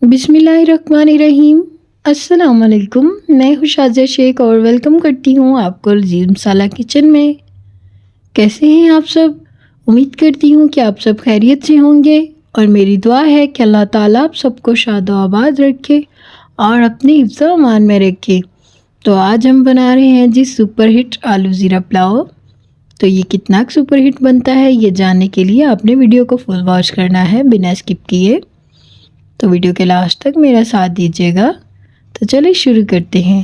बिस्मिल्लाहिर्रहमानिर्रहीम। अस्सलाम वालेकुम। मैं हूँ शाज़िया शेख और वेलकम करती हूँ आपको लजीज मसाला किचन में। कैसे हैं आप सब? उम्मीद करती हूँ कि आप सब खैरियत से होंगे और मेरी दुआ है कि अल्लाह ताला आप सबको शाद व आबाद रखे और अपने हिफ्ज़ व अमान में रखे। तो आज हम बना रहे हैं जी सुपर हिट आलू ज़ीरा पुलाव। तो ये कितना सुपर हिट बनता है ये जानने के लिए आपने वीडियो को फुल वॉच करना है बिना स्किप किए। तो वीडियो के लास्ट तक मेरा साथ दीजिएगा। तो चलिए शुरू करते हैं।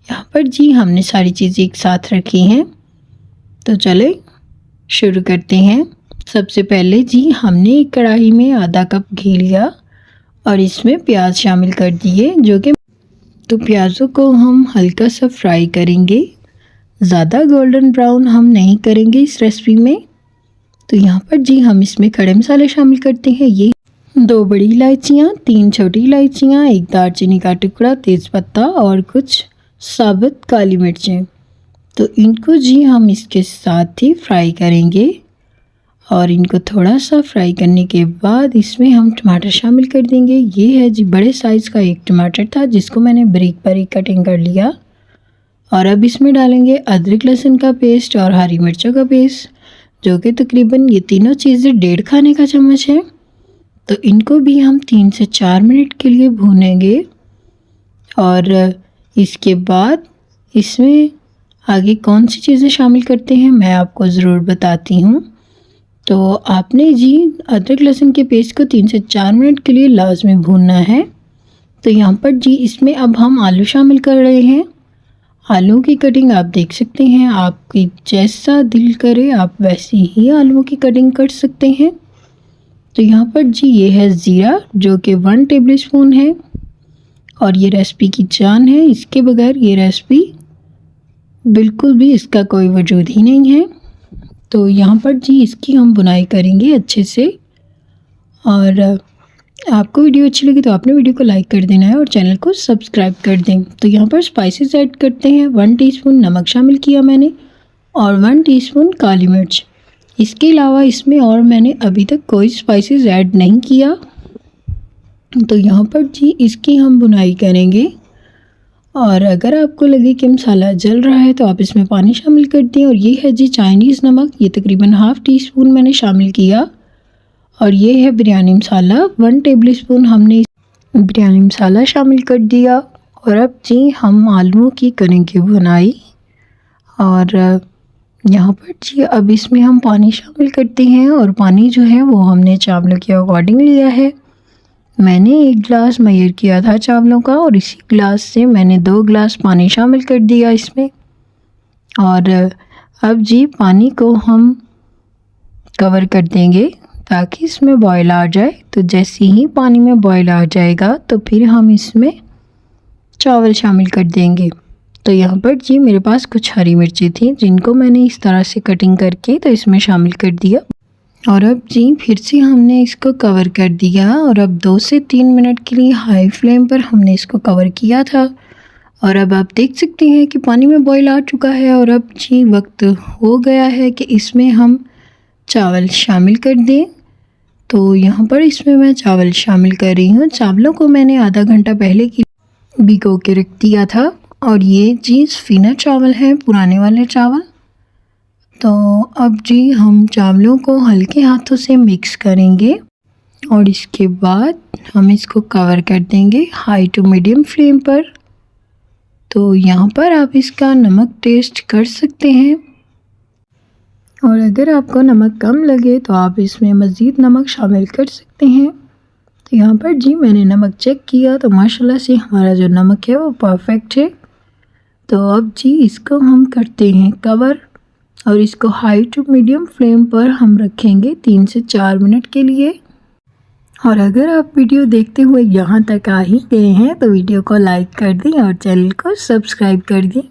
यहाँ पर जी हमने सारी चीज़ें एक साथ रखी हैं, तो चले शुरू करते हैं। सबसे पहले जी हमने एक कढ़ाई में आधा कप घी लिया और इसमें प्याज शामिल कर दिए तो प्याज़ों को हम हल्का सा फ्राई करेंगे, ज़्यादा गोल्डन ब्राउन हम नहीं करेंगे इस रेसिपी में। तो यहाँ पर जी हम इसमें खड़े मसाले शामिल करते हैं। ये 2 बड़ी इलायचियाँ, 3 छोटी इलायचियाँ, 1 दालचीनी का टुकड़ा, तेज़पत्ता और कुछ साबुत काली मिर्चें। तो इनको जी हम इसके साथ ही फ्राई करेंगे और इनको थोड़ा सा फ्राई करने के बाद इसमें हम टमाटर शामिल कर देंगे। ये है जी बड़े साइज़ का एक टमाटर था जिसको मैंने बारीक बारीक कटिंग कर लिया। और अब इसमें डालेंगे अदरक लहसुन का पेस्ट और हरी मिर्चों का पेस्ट, जो कि तकरीबन ये तीनों चीज़ें 1.5 खाने का चम्मच है। तो इनको भी हम 3 से 4 मिनट के लिए भूनेंगे और इसके बाद इसमें आगे कौन सी चीज़ें शामिल करते हैं मैं आपको ज़रूर बताती हूँ। तो आपने जी अदरक लहसुन के पेस्ट को 3 से 4 मिनट के लिए लाजमी भूनना है। तो यहाँ पर जी इसमें अब हम आलू शामिल कर रहे हैं। आलू की कटिंग आप देख सकते हैं, आपकी जैसा दिल करे आप वैसी ही आलूओं की कटिंग कर सकते हैं। तो यहाँ पर जी ये है ज़ीरा जो कि 1 टेबल स्पून है और ये रेसिपी की जान है। इसके बगैर ये रेसिपी बिल्कुल भी इसका कोई वजूद ही नहीं है। तो यहाँ पर जी इसकी हम बुनाई करेंगे अच्छे से। और आपको वीडियो अच्छी लगी तो आपने वीडियो को लाइक कर देना है और चैनल को सब्सक्राइब कर दें। तो यहाँ पर स्पाइसेस ऐड करते हैं। 1 टीस्पून नमक शामिल किया मैंने और 1 टीस्पून काली मिर्च। इसके अलावा इसमें और मैंने अभी तक कोई स्पाइसेस ऐड नहीं किया। तो यहाँ पर जी इसकी हम बुनाई करेंगे और अगर आपको लगे कि मसाला जल रहा है तो आप इसमें पानी शामिल कर दें। और ये है जी चाइनीज़ नमक, ये तकरीबन ½ टीस्पून मैंने शामिल किया। और ये है बिरयानी मसाला, 1 टेबल स्पून हमने बिरयानी मसाला शामिल कर दिया। और अब जी हम आलूओं की करेंगे बुनाई। और यहाँ पर जी अब इसमें हम पानी शामिल करते हैं और पानी जो है वो हमने चावलों के अकॉर्डिंग लिया है। मैंने 1 गिलास मेजर किया था चावलों का और इसी गिलास से मैंने 2 गिलास पानी शामिल कर दिया इसमें। और अब जी पानी को हम कवर कर देंगे ताकि इसमें बॉयल आ जाए। तो जैसे ही पानी में बॉयल आ जाएगा तो फिर हम इसमें चावल शामिल कर देंगे। तो यहाँ पर जी मेरे पास कुछ हरी मिर्ची थी जिनको मैंने इस तरह से कटिंग करके तो इसमें शामिल कर दिया। और अब जी फिर से हमने इसको कवर कर दिया और अब 2 से 3 मिनट के लिए हाई फ्लेम पर हमने इसको कवर किया था। और अब आप देख सकते हैं कि पानी में बॉयल आ चुका है और अब जी वक्त हो गया है कि इसमें हम चावल शामिल कर दें। तो यहाँ पर इसमें मैं चावल शामिल कर रही हूँ। चावलों को मैंने आधा घंटा पहले की भिगो के रख दिया था और ये जी सफीना चावल हैं, पुराने वाले चावल। तो अब जी हम चावलों को हल्के हाथों से मिक्स करेंगे और इसके बाद हम इसको कवर कर देंगे हाई टू मीडियम फ्लेम पर। तो यहाँ पर आप इसका नमक टेस्ट कर सकते हैं और अगर आपको नमक कम लगे तो आप इसमें मज़ीद नमक शामिल कर सकते हैं। तो यहाँ पर जी मैंने नमक चेक किया तो माशाल्लाह से हमारा जो नमक है वो परफेक्ट है। तो अब जी इसको हम करते हैं कवर और इसको हाई टू मीडियम फ्लेम पर हम रखेंगे 3 से 4 मिनट के लिए। और अगर आप वीडियो देखते हुए यहाँ तक आ ही गए हैं तो वीडियो को लाइक कर दें और चैनल को सब्सक्राइब कर दें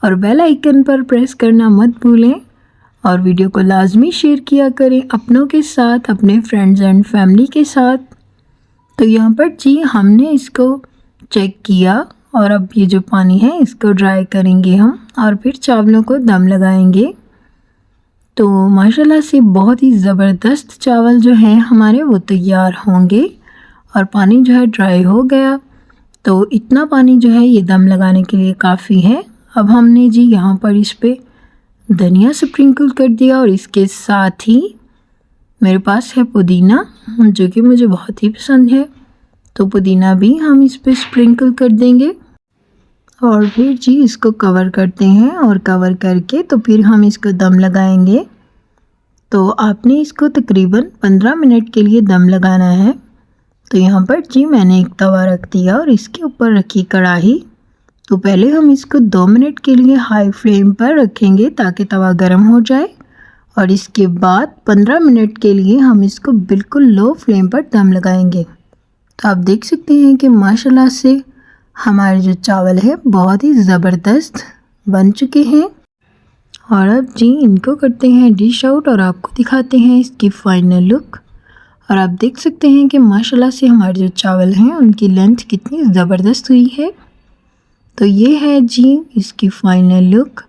और बेल आइकन पर प्रेस करना मत भूलें। और वीडियो को लाजमी शेयर किया करें अपनों के साथ, अपने फ्रेंड्स एंड फैमिली के साथ। तो यहाँ पर जी हमने इसको चेक किया और अब ये जो पानी है इसको ड्राई करेंगे हम और फिर चावलों को दम लगाएंगे। तो माशाल्लाह से बहुत ही ज़बरदस्त चावल जो हैं हमारे वो तैयार होंगे और पानी जो है ड्राई हो गया। तो इतना पानी जो है ये दम लगाने के लिए काफ़ी है। अब हमने जी यहाँ पर इस पे धनिया स्प्रिंकल कर दिया और इसके साथ ही मेरे पास है पुदीना, जो कि मुझे बहुत ही पसंद है। तो पुदीना भी हम इस पे स्प्रिंकल कर देंगे और फिर जी इसको कवर करते हैं और कवर करके तो फिर हम इसको दम लगाएंगे। तो आपने इसको तकरीबन 15 मिनट के लिए दम लगाना है। तो यहाँ पर जी मैंने एक तवा रख दिया और इसके ऊपर रखी कढ़ाई। तो पहले हम इसको 2 मिनट के लिए हाई फ्लेम पर रखेंगे ताकि तवा गर्म हो जाए, और इसके बाद 15 मिनट के लिए हम इसको बिल्कुल लो फ्लेम पर दम लगाएंगे। तो आप देख सकते हैं कि माशाल्लाह से हमारे जो चावल है बहुत ही ज़बरदस्त बन चुके हैं। और अब जी इनको करते हैं डिश आउट और आपको दिखाते हैं इसकी फाइनल लुक। और आप देख सकते हैं कि माशाल्लाह से हमारे जो चावल हैं उनकी लेंथ कितनी ज़बरदस्त हुई है। तो ये है जी इसकी फाइनल लुक।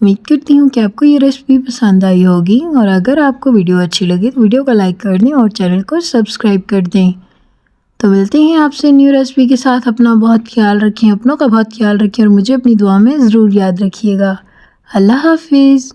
उम्मीद करती हूँ कि आपको ये रेसिपी पसंद आई होगी, और अगर आपको वीडियो अच्छी लगे तो वीडियो को लाइक कर दें और चैनल को सब्सक्राइब कर दें। तो मिलते हैं आपसे न्यू रेसिपी के साथ। अपना बहुत ख्याल रखें, अपनों का बहुत ख्याल रखें और मुझे अपनी दुआ में ज़रूर याद रखिएगा। अल्लाह हाफिज़।